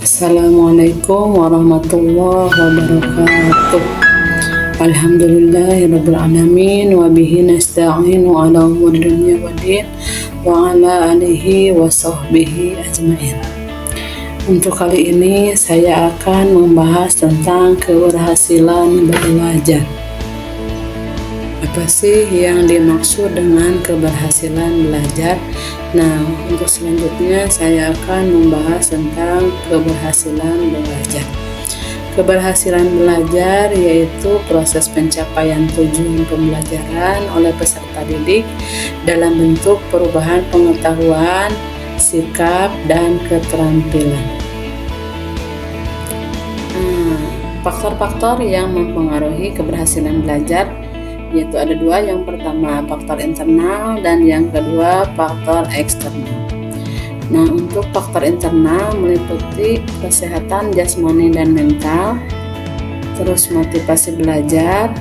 Assalamualaikum warahmatullahi wabarakatuh. Alhamdulillahirabbil alamin wa bihi nasta'inu ala umuri dunya waddin wa ala alihi wa sahbihi ajmain. Untuk kali ini saya akan membahas tentang keberhasilan belajar. Apa sih yang dimaksud dengan keberhasilan belajar? Nah, untuk selanjutnya saya akan membahas tentang keberhasilan belajar. Keberhasilan belajar yaitu proses pencapaian tujuan pembelajaran oleh peserta didik dalam bentuk perubahan pengetahuan, sikap, dan keterampilan. Faktor-faktor yang mempengaruhi keberhasilan belajar yaitu ada dua. Yang pertama faktor internal dan yang kedua faktor eksternal. Nah, untuk faktor internal meliputi kesehatan jasmani dan mental, terus motivasi belajar,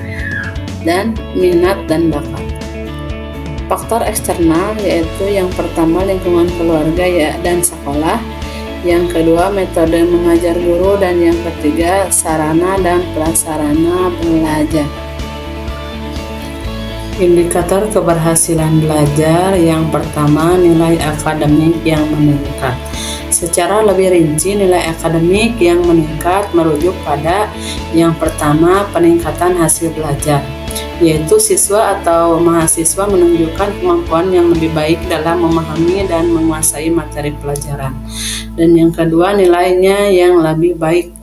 dan minat dan bakat. Faktor eksternal yaitu yang pertama lingkungan keluarga dan sekolah, yang kedua metode mengajar guru, dan yang ketiga sarana dan prasarana belajar. Indikator keberhasilan belajar yang pertama nilai akademik yang meningkat. Secara lebih rinci, nilai akademik yang meningkat merujuk pada yang pertama peningkatan hasil belajar, yaitu siswa atau mahasiswa menunjukkan kemampuan yang lebih baik dalam memahami dan menguasai materi pelajaran. Dan yang kedua nilainya yang lebih baik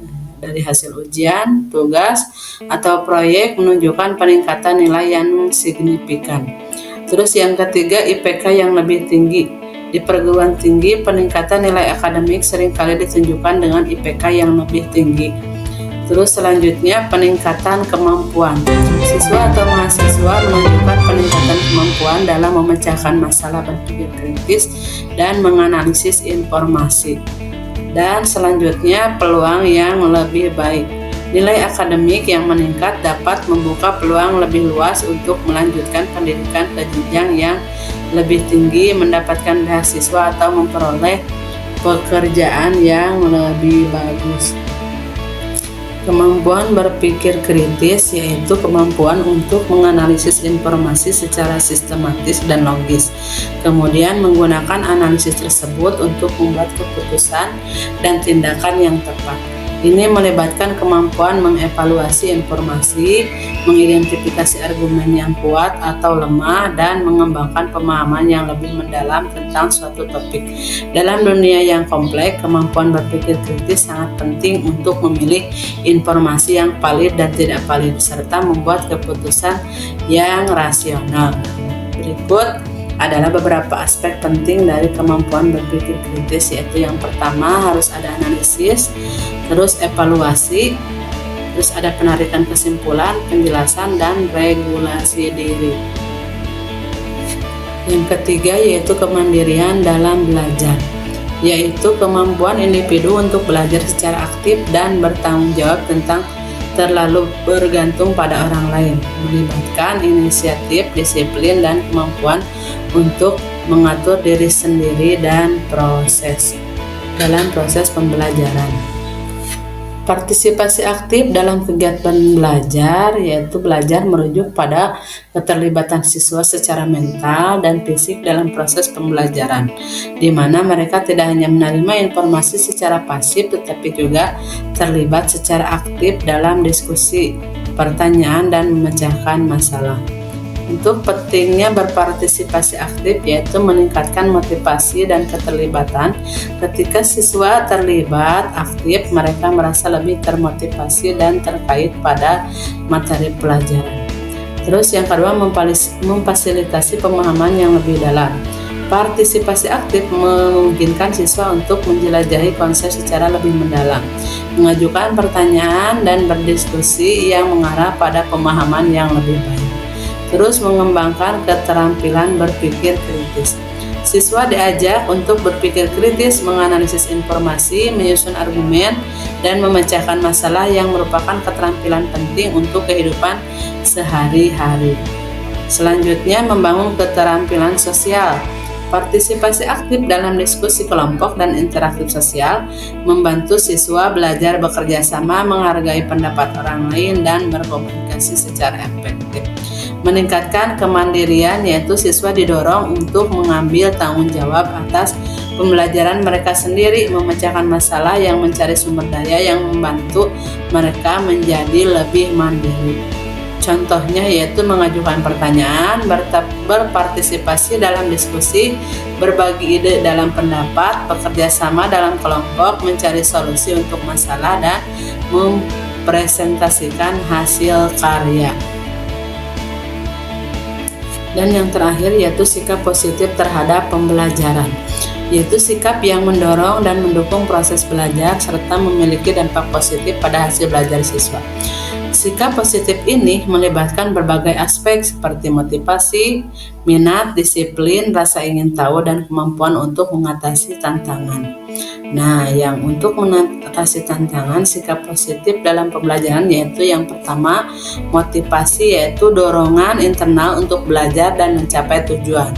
dari hasil ujian, tugas, atau proyek menunjukkan peningkatan nilai yang signifikan. Terus yang ketiga IPK yang lebih tinggi. Di perguruan tinggi peningkatan nilai akademik seringkali ditunjukkan dengan IPK yang lebih tinggi. Terus selanjutnya peningkatan kemampuan. Siswa atau mahasiswa menunjukkan peningkatan kemampuan dalam memecahkan masalah berpikir kritis dan menganalisis informasi. Dan selanjutnya peluang yang lebih baik. Nilai akademik yang meningkat dapat membuka peluang lebih luas untuk melanjutkan pendidikan ke jenjang yang lebih tinggi, mendapatkan beasiswa atau memperoleh pekerjaan yang lebih bagus. Kemampuan berpikir kritis yaitu kemampuan untuk menganalisis informasi secara sistematis dan logis, kemudian menggunakan analisis tersebut untuk membuat keputusan dan tindakan yang tepat. Ini melibatkan kemampuan mengevaluasi informasi, mengidentifikasi argumen yang kuat atau lemah, dan mengembangkan pemahaman yang lebih mendalam tentang suatu topik. Dalam dunia yang kompleks, kemampuan berpikir kritis sangat penting untuk memilih informasi yang valid dan tidak valid, serta membuat keputusan yang rasional. Berikut adalah beberapa aspek penting dari kemampuan berpikir kritis, yaitu yang pertama harus ada analisis, terus evaluasi, terus ada penarikan kesimpulan, penjelasan, dan regulasi diri. Yang ketiga yaitu kemandirian dalam belajar, yaitu kemampuan individu untuk belajar secara aktif dan bertanggung jawab tentang terlalu bergantung pada orang lain, melibatkan inisiatif, disiplin, dan kemampuan untuk mengatur diri sendiri dan dalam proses pembelajaran. Partisipasi aktif dalam kegiatan belajar, yaitu belajar merujuk pada keterlibatan siswa secara mental dan fisik dalam proses pembelajaran, di mana mereka tidak hanya menerima informasi secara pasif tetapi juga terlibat secara aktif dalam diskusi, pertanyaan, dan memecahkan masalah. Untuk pentingnya berpartisipasi aktif yaitu meningkatkan motivasi dan keterlibatan. Ketika siswa terlibat aktif, mereka merasa lebih termotivasi dan terkait pada materi pelajaran. Terus yang kedua memfasilitasi pemahaman yang lebih dalam. Partisipasi aktif memungkinkan siswa untuk menjelajahi konsep secara lebih mendalam, mengajukan pertanyaan, dan berdiskusi yang mengarah pada pemahaman yang lebih baik. Terus mengembangkan keterampilan berpikir kritis. Siswa diajak untuk berpikir kritis, menganalisis informasi, menyusun argumen, dan memecahkan masalah yang merupakan keterampilan penting untuk kehidupan sehari-hari. Selanjutnya membangun keterampilan sosial. Partisipasi aktif dalam diskusi kelompok dan interaktif sosial membantu siswa belajar bekerja sama, menghargai pendapat orang lain, dan berkomunikasi secara efektif. Meningkatkan kemandirian, yaitu siswa didorong untuk mengambil tanggung jawab atas pembelajaran mereka sendiri, memecahkan masalah yang mencari sumber daya yang membantu mereka menjadi lebih mandiri. Contohnya yaitu mengajukan pertanyaan, berpartisipasi dalam diskusi, berbagi ide dalam pendapat, bekerja sama dalam kelompok, mencari solusi untuk masalah, dan mempresentasikan hasil karya. Dan yang terakhir yaitu sikap positif terhadap pembelajaran, yaitu sikap yang mendorong dan mendukung proses belajar serta memiliki dampak positif pada hasil belajar siswa. Sikap positif ini melibatkan berbagai aspek seperti motivasi, minat, disiplin, rasa ingin tahu, dan kemampuan untuk mengatasi tantangan. Nah, yang untuk mengatasi tantangan, sikap positif dalam pembelajaran yaitu yang pertama, motivasi, yaitu dorongan internal untuk belajar dan mencapai tujuan.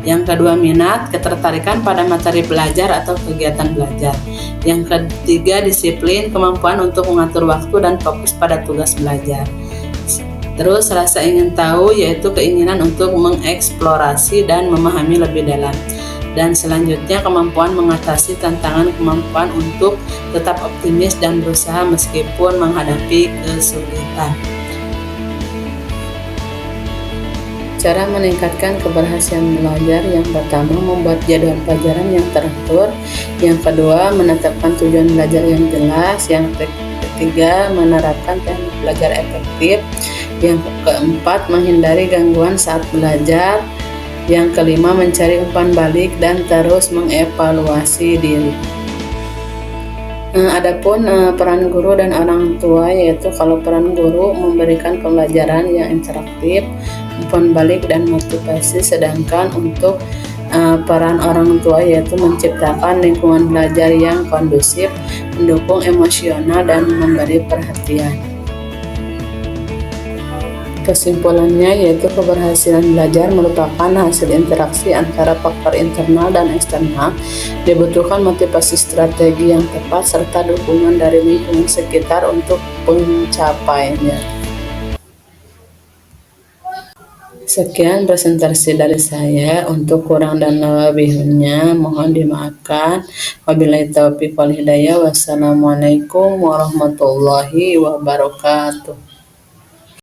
Yang kedua, minat, ketertarikan pada materi belajar atau kegiatan belajar. Yang ketiga, disiplin, kemampuan untuk mengatur waktu dan fokus pada tugas belajar. Terus rasa ingin tahu, yaitu keinginan untuk mengeksplorasi dan memahami lebih dalam. Dan selanjutnya, kemampuan mengatasi tantangan, kemampuan untuk tetap optimis dan berusaha meskipun menghadapi kesulitan. Cara meningkatkan keberhasilan belajar, yang pertama membuat jadwal pelajaran yang teratur, yang kedua menetapkan tujuan belajar yang jelas, yang ketiga menerapkan teknik belajar efektif, yang keempat menghindari gangguan saat belajar, yang kelima mencari umpan balik dan terus mengevaluasi diri. Adapun peran guru dan orang tua, yaitu kalau peran guru memberikan pembelajaran yang interaktif, umpan balik, dan motivasi, sedangkan untuk peran orang tua yaitu menciptakan lingkungan belajar yang kondusif, mendukung emosional, dan memberi perhatian. Kesimpulannya yaitu keberhasilan belajar merupakan hasil interaksi antara faktor internal dan eksternal. Dibutuhkan motivasi, strategi yang tepat, serta dukungan dari lingkungan sekitar untuk pencapaiannya. Sekian presentasi dari saya. Untuk kurang dan lebihnya mohon dimaafkan. Wabillahi taufiq wal hidayah. Wassalamualaikum warahmatullahi wabarakatuh.